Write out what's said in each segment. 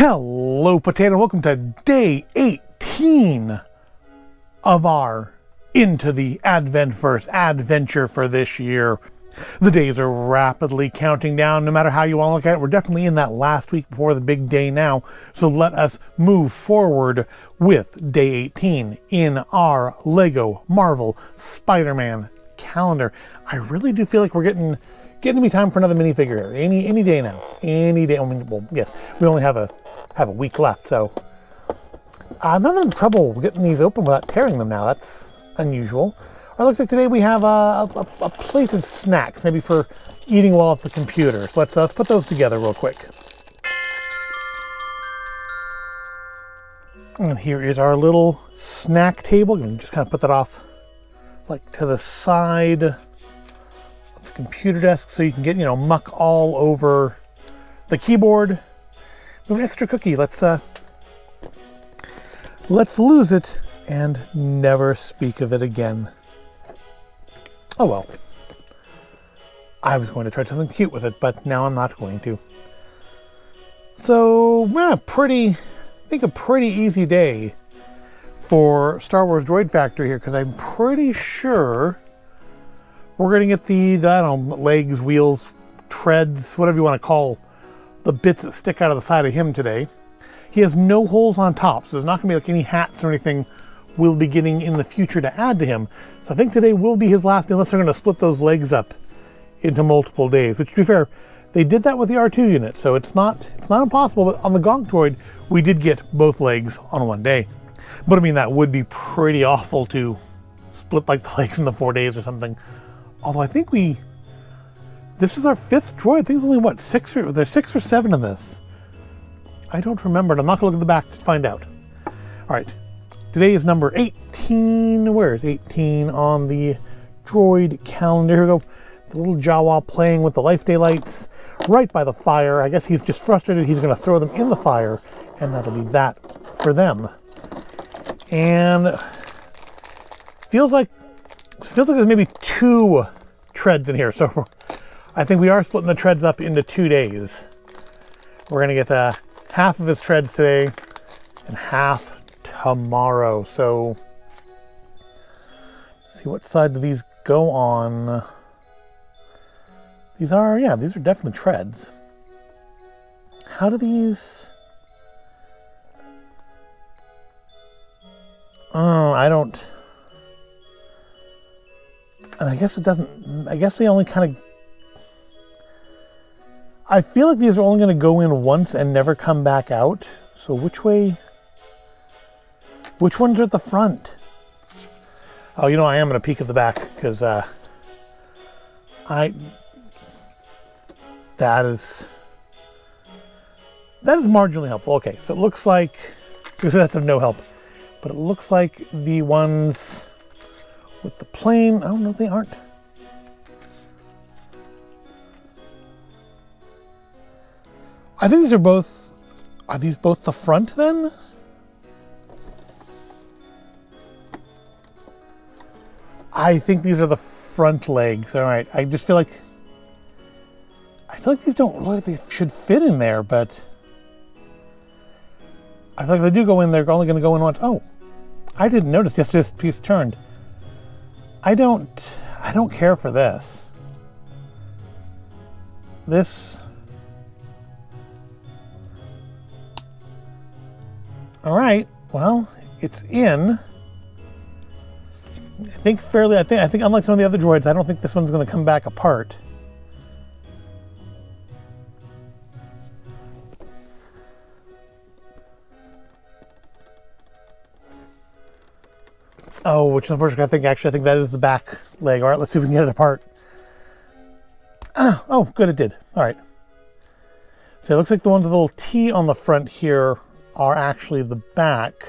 Hello, Potato. Welcome to day 18 of our Into the Adventverse adventure for this year. The days are rapidly counting down. No matter how you want to look at it, we're definitely in that last week before the big day now. So let us move forward with day 18 in our Lego Marvel Spider-Man calendar. I really do feel like we're getting to be time for another minifigure here. Any day now. Any day. I mean, well, yes, we only have a week left, so I'm having trouble getting these open without tearing them now. That's unusual. It looks like today we have a plate of snacks, maybe for eating while at the computer. So let's put those together real quick. And here is our little snack table. You can just kind of put that off like to the side of the computer desk so you can get, muck all over the keyboard. We have an extra cookie. Let's lose it and never speak of it again. Oh well. I was going to try something cute with it, but now I'm not going to. So, yeah, I think a pretty easy day for Star Wars Droid Factory here, because I'm pretty sure we're going to get the I don't know, legs, wheels, treads, whatever you want to call the bits that stick out of the side of him today. He has no holes on top, so there's not going to be like any hats or anything we'll be getting in the future to add to him. So I think today will be his last day, unless they're going to split those legs up into multiple days, which, to be fair, they did that with the R2 unit, so it's not impossible. But on the Gonk Droid, we did get both legs on one day. But I mean, that would be pretty awful to split like the legs in the 4 days or something. Although I think this is our 5th droid. I think there's only, there's 6 or 7 in this. I don't remember, and I'm not going to look at the back to find out. All right, today is number 18. Where's 18 on the droid calendar? Here we go. The little Jawa playing with the life day lights right by the fire. I guess he's just frustrated. He's going to throw them in the fire, and that'll be that for them. And feels like there's maybe 2 treads in here. So I think we are splitting the treads up into 2 days. We're going to get half of his treads today and half tomorrow. So let's see, what side do these go on? These are definitely treads. How do these? Oh, I don't. And I guess it doesn't. I guess they only kind of. I feel like these are only going to go in once and never come back out. So which way? Which ones are at the front? Oh, I am going to peek at the back because that is marginally helpful. Okay, so it looks like that's of no help, but it looks like the ones with the plane. Oh no, they aren't. I think these are both. Are these both the front then? I think these are the front legs. All right. I just feel like these don't look like they should fit in there, but I feel like they do go in. They're only going to go in once. Oh, I didn't notice. Just this piece turned. I don't care for this. All right. Well, it's in. I think unlike some of the other droids, I don't think this one's going to come back apart. Oh, which unfortunately I think that is the back leg. All right, let's see if we can get it apart. Oh, good, it did. All right. So it looks like the ones with a little T on the front here are actually the back,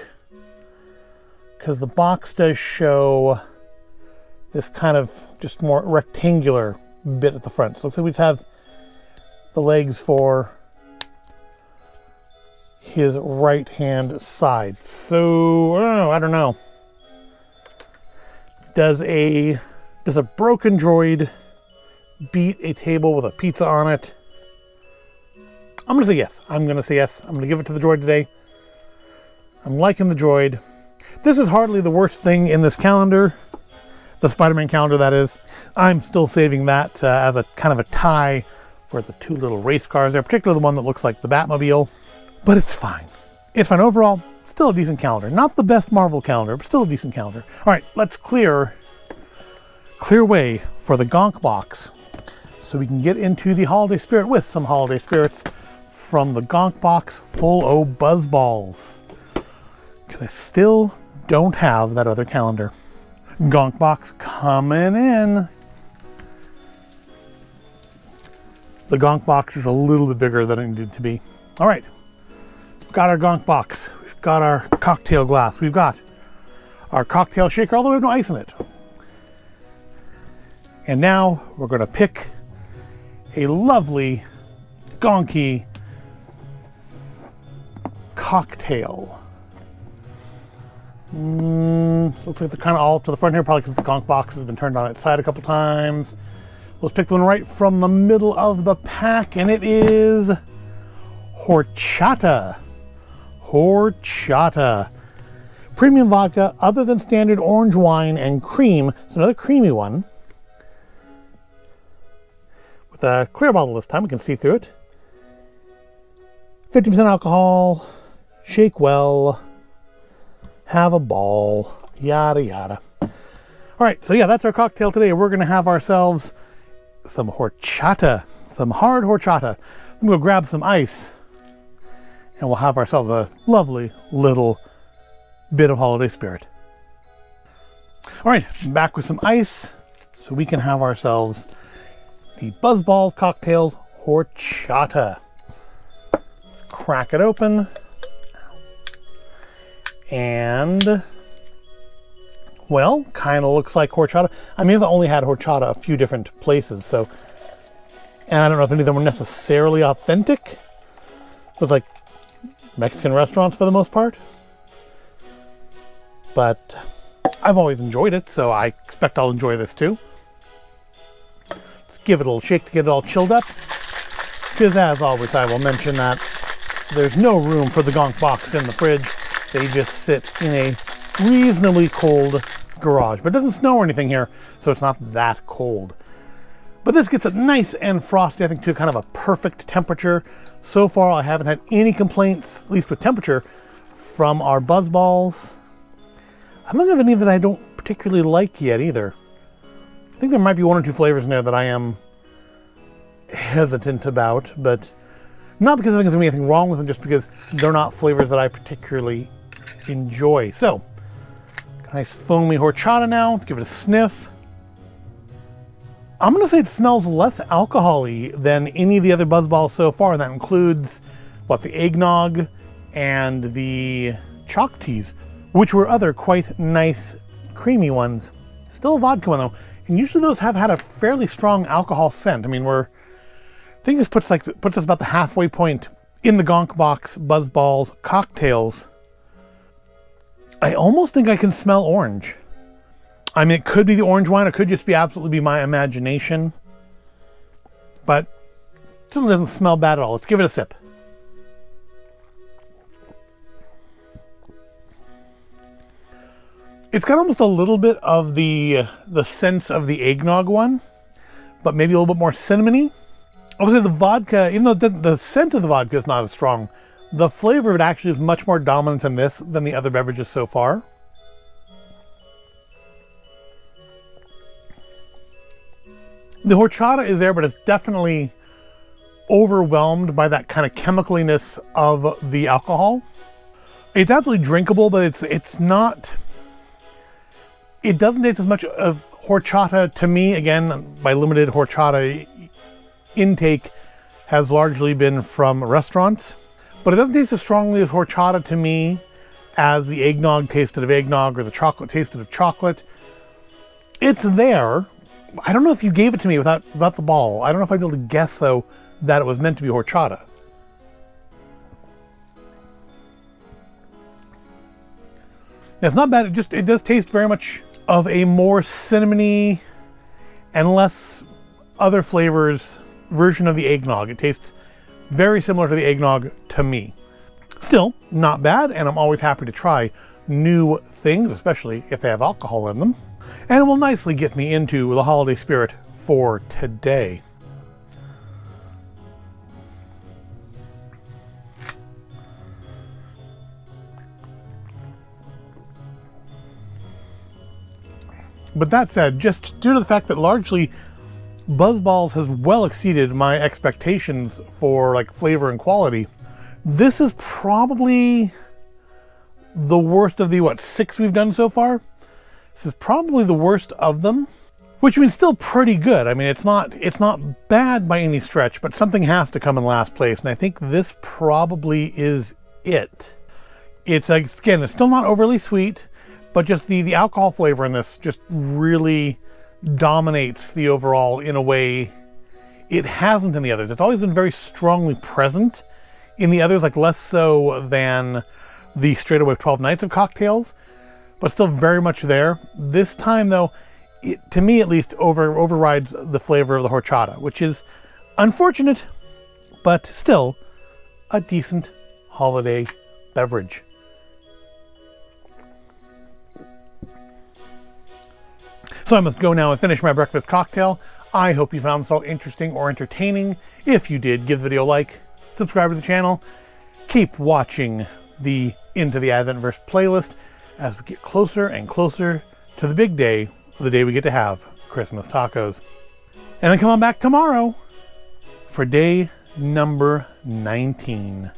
because the box does show this kind of just more rectangular bit at the front. So it looks like we just have the legs for his right hand side. So I don't know. Does a broken droid beat a table with a pizza on it? I'm gonna say yes. I'm gonna say yes. I'm gonna give it to the Droid today. I'm liking the Droid. This is hardly the worst thing in this calendar. The Spider-Man calendar, that is. I'm still saving that as a kind of a tie for the two little race cars there, particularly the one that looks like the Batmobile. But it's fine. It's fine. Overall, still a decent calendar. Not the best Marvel calendar, but still a decent calendar. All right, let's clear way for the Gonk Box so we can get into the holiday spirit with some holiday spirits from the Gonk Box full o' Buzzballs. Because I still don't have that other calendar. Gonk Box coming in. The Gonk Box is a little bit bigger than it needed to be. All right, we've got our Gonk Box. We've got our cocktail glass. We've got our cocktail shaker, although we have no ice in it. And now we're going to pick a lovely, gonky cocktail. Looks like they're kind of all up to the front here, probably because the Gonk Box has been turned on its side a couple times. Let's pick the one right from the middle of the pack, and it is horchata. Horchata. Premium vodka other than standard orange wine and cream. It's another creamy one. With a clear bottle this time, we can see through it. 50% alcohol. Shake well. Have a ball. Yada yada. All right, so yeah, that's our cocktail today. We're going to have ourselves some horchata, some hard horchata. I'm going to grab some ice, and we'll have ourselves a lovely little bit of holiday spirit. All right, back with some ice so we can have ourselves the Buzzball Cocktails Horchata. Let's crack it open. And, well, kind of looks like horchata. I mean, I've only had horchata a few different places, so, and I don't know if any of them were necessarily authentic. It was like Mexican restaurants for the most part. But I've always enjoyed it, so I expect I'll enjoy this too. Let's give it a little shake to get it all chilled up. Because as always, I will mention that there's no room for the Gonk Box in the fridge. They just sit in a reasonably cold garage. But it doesn't snow or anything here, so it's not that cold. But this gets it nice and frosty, I think, to kind of a perfect temperature. So far, I haven't had any complaints, at least with temperature, from our Buzzballs. I don't have any that I don't particularly like yet either. I think there might be one or two flavors in there that I am hesitant about, but not because I think there's going to be anything wrong with them, just because they're not flavors that I particularly enjoy. So, nice foamy horchata now. Let's give it a sniff. I'm going to say it smells less alcohol-y than any of the other Buzzballs so far, and that includes, what, the eggnog and the chalk teas, which were other quite nice, creamy ones. Still a vodka one, though, and usually those have had a fairly strong alcohol scent. I mean, I think this puts us about the halfway point in the Gonk Box Buzzballs cocktails. I almost think I can smell orange. I mean, it could be the orange wine. It could just be absolutely be my imagination. But it certainly doesn't smell bad at all. Let's give it a sip. It's got almost a little bit of the sense of the eggnog one, but maybe a little bit more cinnamony. I would say the vodka, even though the scent of the vodka is not as strong, the flavor of it actually is much more dominant in this than the other beverages so far. The horchata is there, but it's definitely overwhelmed by that kind of chemicaliness of the alcohol. It's absolutely drinkable, but it's not... It doesn't taste as much of horchata to me. Again, my limited horchata intake has largely been from restaurants, but it doesn't taste as strongly as horchata to me as the eggnog tasted of eggnog or the chocolate tasted of chocolate. It's there. I don't know if you gave it to me without the ball. I don't know if I'd be able to guess, though, that it was meant to be horchata. It's not bad. It does taste very much of a more cinnamony and less other flavors version of the eggnog. It tastes Very similar to the eggnog to me. Still, not bad, and I'm always happy to try new things, especially if they have alcohol in them. And it will nicely get me into the holiday spirit for today. But that said, just due to the fact that largely Buzzballs has well exceeded my expectations for like flavor and quality, this is probably the worst of the, 6 we've done so far? This is probably the worst of them, which means still pretty good. I mean, it's not bad by any stretch, but something has to come in last place, and I think this probably is it. It's like, again, it's still not overly sweet, but just the alcohol flavor in this just really dominates the overall in a way it hasn't in the others. It's always been very strongly present in the others, like less so than the straight away 12 Nights of cocktails, but still very much there. This time though, it, to me at least, overrides the flavor of the horchata, which is unfortunate, but still a decent holiday beverage. So I must go now and finish my breakfast cocktail. I hope you found this all interesting or entertaining. If you did, give the video a like, subscribe to the channel, keep watching the Into the Adventverse playlist as we get closer and closer to the big day, the day we get to have Christmas tacos. And then come on back tomorrow for day number 19.